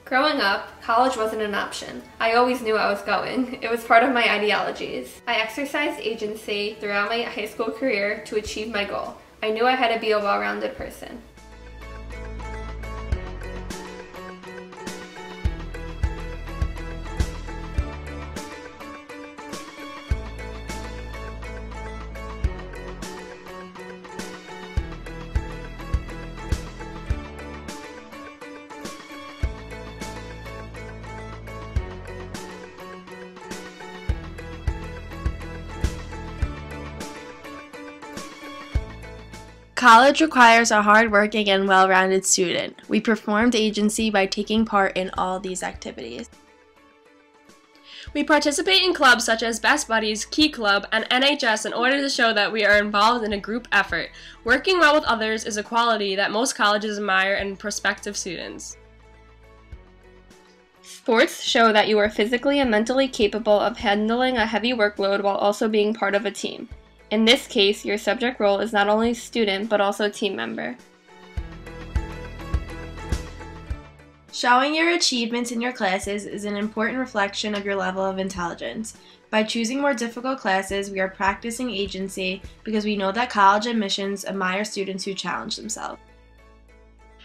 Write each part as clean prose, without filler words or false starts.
Growing up, college wasn't an option. I always knew I was going. It was part of my ideologies. I exercised agency throughout my high school career to achieve my goal. I knew I had to be a well-rounded person. College requires a hardworking and well-rounded student. We performed agency by taking part in all these activities. We participate in clubs such as Best Buddies, Key Club, and NHS in order to show that we are involved in a group effort. Working well with others is a quality that most colleges admire in prospective students. Sports show that you are physically and mentally capable of handling a heavy workload while also being part of a team. In this case, your subject role is not only student, but also team member. Showing your achievements in your classes is an important reflection of your level of intelligence. By choosing more difficult classes, we are practicing agency because we know that college admissions admire students who challenge themselves.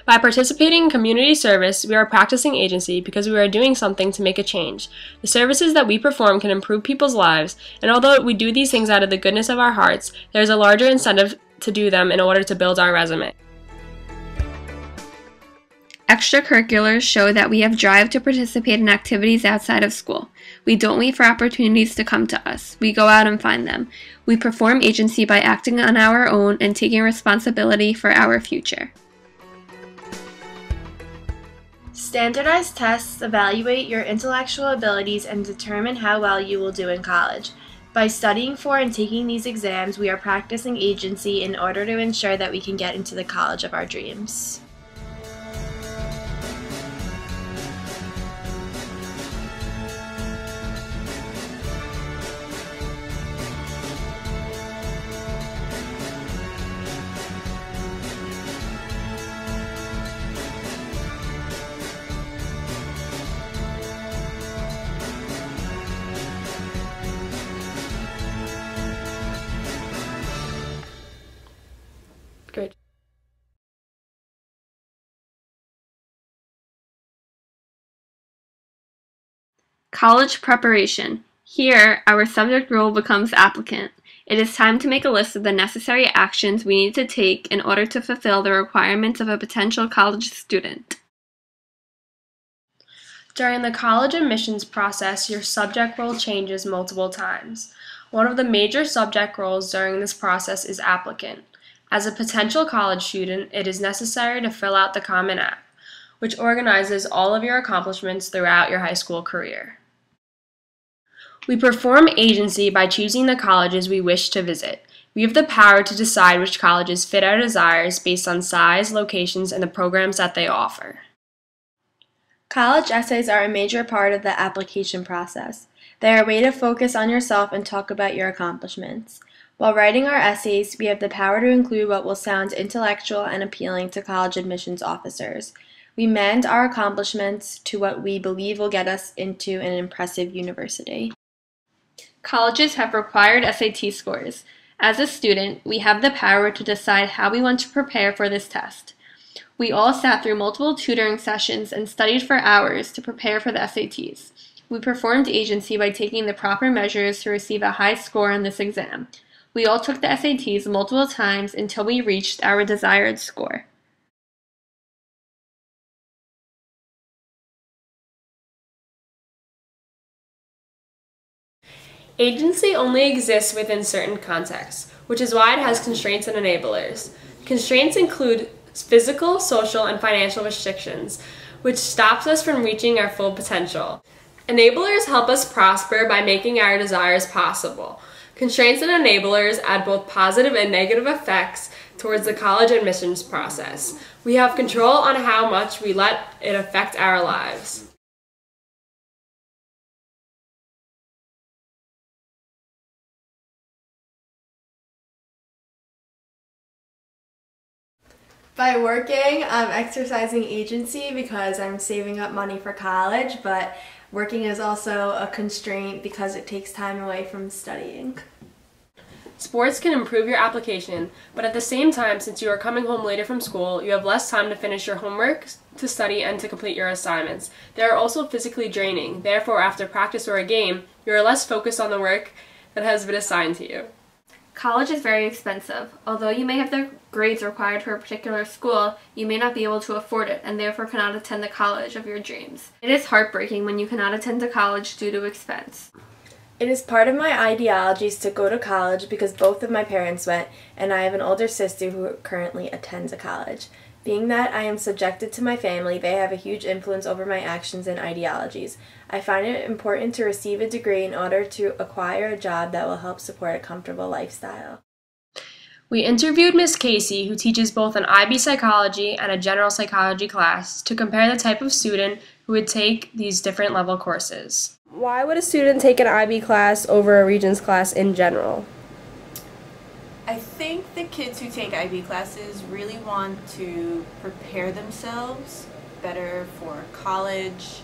By participating in community service, we are practicing agency because we are doing something to make a change. The services that we perform can improve people's lives, and although we do these things out of the goodness of our hearts, there is a larger incentive to do them in order to build our resume. Extracurriculars show that we have drive to participate in activities outside of school. We don't wait for opportunities to come to us. We go out and find them. We perform agency by acting on our own and taking responsibility for our future. Standardized tests evaluate your intellectual abilities and determine how well you will do in college. By studying for and taking these exams, we are practicing agency in order to ensure that we can get into the college of our dreams. Great. College preparation. Here, our subject role becomes applicant. It is time to make a list of the necessary actions we need to take in order to fulfill the requirements of a potential college student. During the college admissions process, your subject role changes multiple times. One of the major subject roles during this process is applicant. As a potential college student, it is necessary to fill out the Common App, which organizes all of your accomplishments throughout your high school career. We perform agency by choosing the colleges we wish to visit. We have the power to decide which colleges fit our desires based on size, locations, and the programs that they offer. College essays are a major part of the application process. They are a way to focus on yourself and talk about your accomplishments. While writing our essays, we have the power to include what will sound intellectual and appealing to college admissions officers. We mend our accomplishments to what we believe will get us into an impressive university. Colleges have required SAT scores. As a student, we have the power to decide how we want to prepare for this test. We all sat through multiple tutoring sessions and studied for hours to prepare for the SATs. We performed agency by taking the proper measures to receive a high score on this exam. We all took the SATs multiple times until we reached our desired score. Agency only exists within certain contexts, which is why it has constraints and enablers. Constraints include physical, social, and financial restrictions, which stops us from reaching our full potential. Enablers help us prosper by making our desires possible. Constraints and enablers add both positive and negative effects towards the college admissions process. We have control on how much we let it affect our lives. By working, I'm exercising agency because I'm saving up money for college, but working is also a constraint because it takes time away from studying. Sports can improve your application, but at the same time, since you are coming home later from school, you have less time to finish your homework, to study, and to complete your assignments. They are also physically draining. Therefore, after practice or a game, you are less focused on the work that has been assigned to you. College is very expensive. Although you may have the grades required for a particular school, you may not be able to afford it and therefore cannot attend the college of your dreams. It is heartbreaking when you cannot attend a college due to expense. It is part of my ideologies to go to college because both of my parents went, and I have an older sister who currently attends a college. Being that I am subjected to my family, they have a huge influence over my actions and ideologies. I find it important to receive a degree in order to acquire a job that will help support a comfortable lifestyle. We interviewed Ms. Casey, who teaches both an IB psychology and a general psychology class, to compare the type of student who would take these different level courses. Why would a student take an IB class over a Regents class in general? I think the kids who take IB classes really want to prepare themselves better for college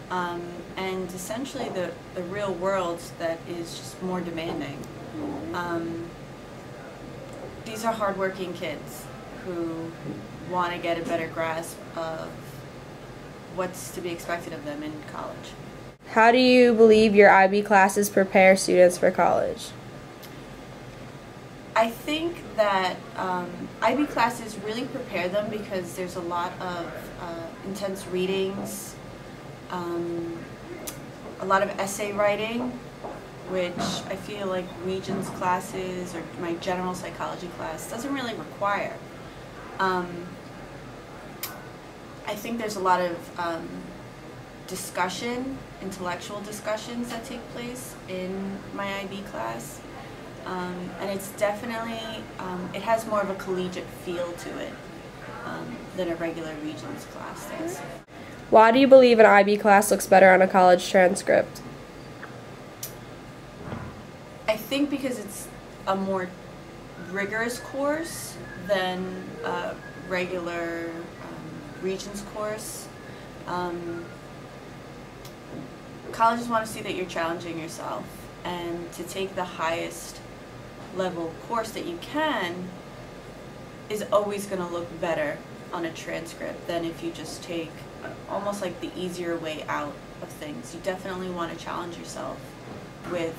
and essentially the real world that is just more demanding. These are hardworking kids who want to get a better grasp of what's to be expected of them in college. How do you believe your IB classes prepare students for college? I think that IB classes really prepare them because there's a lot of intense readings, a lot of essay writing, which I feel like Regents classes or my general psychology class doesn't really require. I think there's a lot of discussion, intellectual discussions that take place in my IB class. And it's definitely, it has more of a collegiate feel to it than a regular Regents class does. Why do you believe an IB class looks better on a college transcript? I think because it's a more rigorous course than a regular Regents course. Colleges want to see that you're challenging yourself, and to take the highest level course that you can is always going to look better on a transcript than if you just take almost like the easier way out of things. You definitely want to challenge yourself with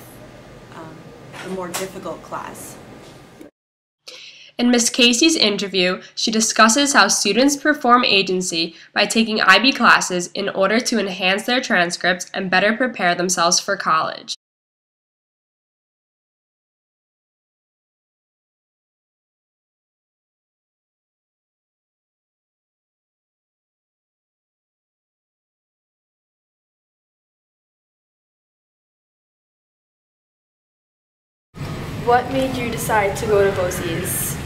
the more difficult class. In Ms. Casey's interview, she discusses how students perform agency by taking IB classes in order to enhance their transcripts and better prepare themselves for college. What made you decide to go to BOCES?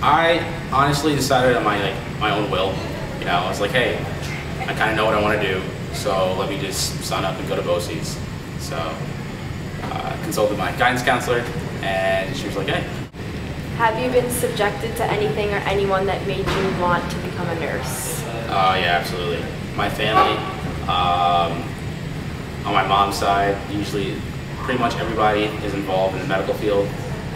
I honestly decided on my own will. You know, I was like, hey, I kind of know what I want to do, so let me just sign up and go to BOCES. So I consulted my guidance counselor, and she was like, hey. Have you been subjected to anything or anyone that made you want to become a nurse? Yeah, absolutely. My family, on my mom's side, usually pretty much everybody is involved in the medical field,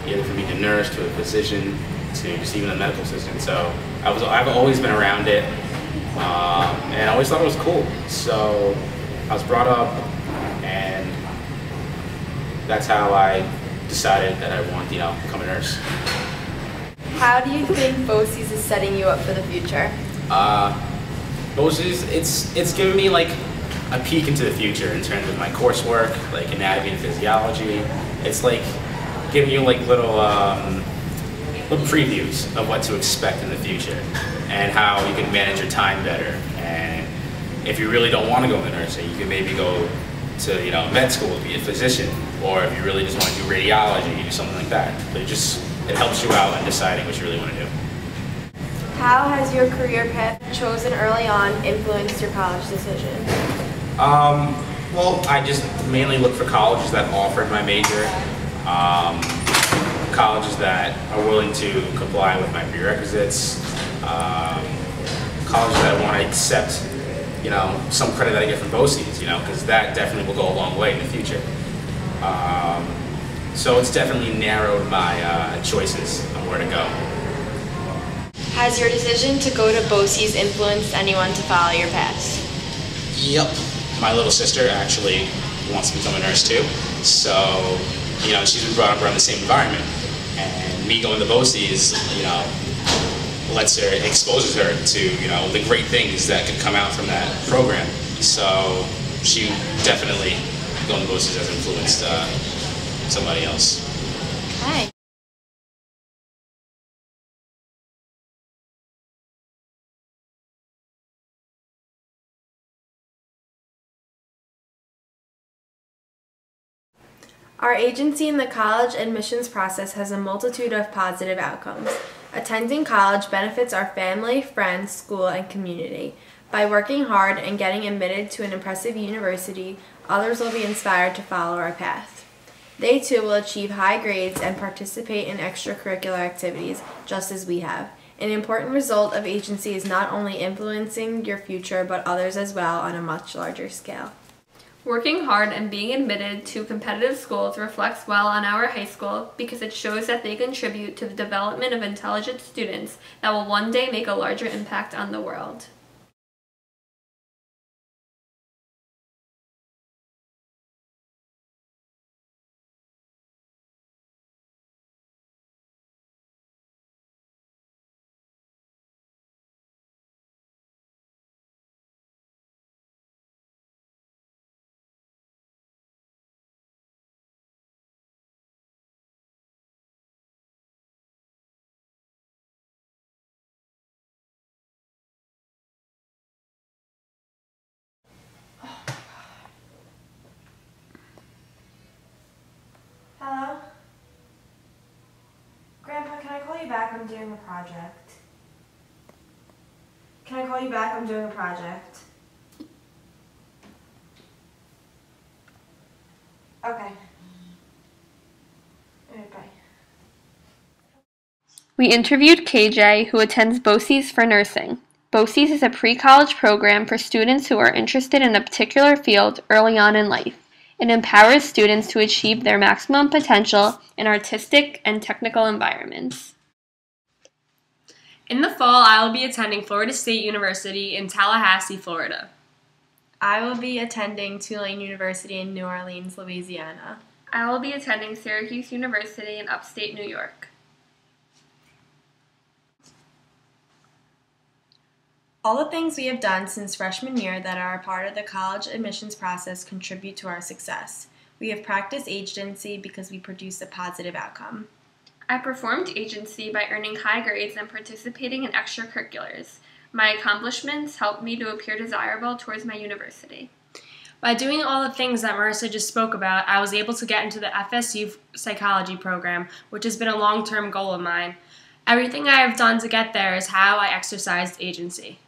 either from being a nurse to a physician to just even a medical assistant. So I've always been around it, and I always thought it was cool. So I was brought up, and that's how I decided that I want to, become a nurse. How do you think BOCES is setting you up for the future? BOCES, it's given me like a peek into the future in terms of my coursework, like anatomy and physiology. It's like giving you like little previews of what to expect in the future and how you can manage your time better. And if you really don't want to go into nursing, you can maybe go to med school to be a physician, or if you really just want to do radiology, you do something like that. But it helps you out in deciding what you really want to do. How has your career path chosen early on influenced your college decision? Well, I just mainly looked for colleges that offered my major. colleges that are willing to comply with my prerequisites, colleges that want to accept, you know, some credit that I get from BOCES, you know, because that definitely will go a long way in the future. So it's definitely narrowed my choices on where to go. Has your decision to go to BOCES influenced anyone to follow your path? Yep. My little sister actually wants to become a nurse too. So, you know, she's been brought up around the same environment. And me going to BOCES, you know, exposes her to, you know, the great things that could come out from that program. So she definitely, going to BOCES has influenced somebody else. Hi. Our agency in the college admissions process has a multitude of positive outcomes. Attending college benefits our family, friends, school, and community. By working hard and getting admitted to an impressive university, others will be inspired to follow our path. They too will achieve high grades and participate in extracurricular activities, just as we have. An important result of agency is not only influencing your future, but others as well on a much larger scale. Working hard and being admitted to competitive schools reflects well on our high school because it shows that they contribute to the development of intelligent students that will one day make a larger impact on the world. Hello? Grandpa, can I call you back? I'm doing a project. Can I call you back? I'm doing a project. Okay. Alright, bye. We interviewed KJ, who attends BOCES for nursing. BOCES is a pre-college program for students who are interested in a particular field early on in life. It empowers students to achieve their maximum potential in artistic and technical environments. In the fall, I will be attending Florida State University in Tallahassee, Florida. I will be attending Tulane University in New Orleans, Louisiana. I will be attending Syracuse University in upstate New York. All the things we have done since freshman year that are a part of the college admissions process contribute to our success. We have practiced agency because we produce a positive outcome. I performed agency by earning high grades and participating in extracurriculars. My accomplishments helped me to appear desirable towards my university. By doing all the things that Marisa just spoke about, I was able to get into the FSU psychology program, which has been a long-term goal of mine. Everything I have done to get there is how I exercised agency.